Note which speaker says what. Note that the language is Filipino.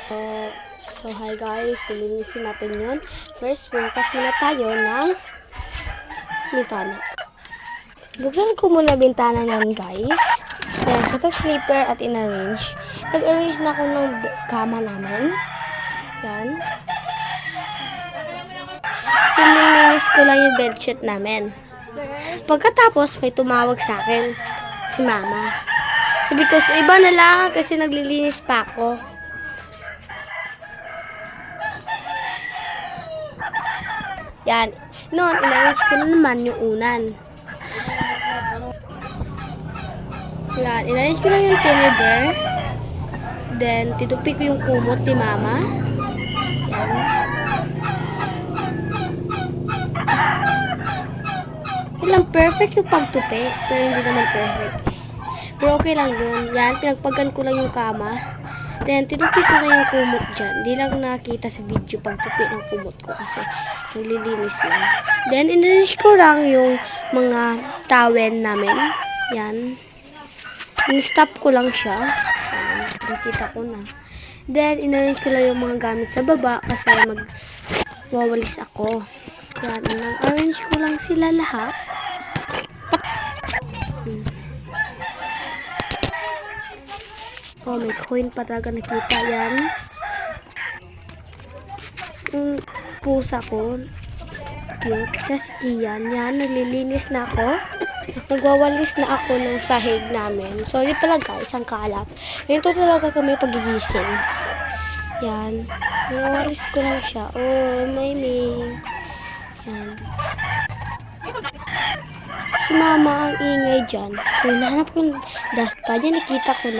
Speaker 1: So hi guys, lilinisin natin yun. First, bukas muna tayo ng bintana. Buksan ko muna bintana niyan guys. Then, sa to sleeper at in-arrange. Nag-arrange na ako ng kama namin. Yan. Pinilinis ko lang yung bedsheet namin. Pagkatapos, may tumawag sa akin. Si mama. Sabi ko, sa iba na lang kasi naglilinis pa ako. Yan. Noon, in-arrange ko na naman yung unan. Yan. In-arrange ko lang yung tiniber. Then, titupi ko yung kumot ni mama. Yan. Ilang perfect yung pagtupi. Pero hindi naman perfect. Pero okay lang yun. Yan. Pinagpagan ko lang yung kama. Then, tinupi ko na yung kumot dyan. Hindi lang nakita sa video pagtupi ng kumot ko kasi naglilinis lang. Then, in-arrange ko lang yung mga towel namin. Yan. In-stop ko lang siya. Nakita ko na. Then, in-arrange ko lang yung mga gamit sa baba kasi magwawalis ako. Yan. In-arrange ko lang sila lahat. Oh, may coin pa talaga nakita yan. Yung pusa ko, cute. Siya si Kian. Yan, naglilinis na ako. Nagwawalis na ako ng sahig namin. Sorry pala guys, ang kalat. Ganito talaga kami pagigising. Yan. Nagwawalis ko lang siya. Oh, may. Yan. Si mama ang ingay dyan. So, nahanap ko yung dustpan. Yan, nakita ko na.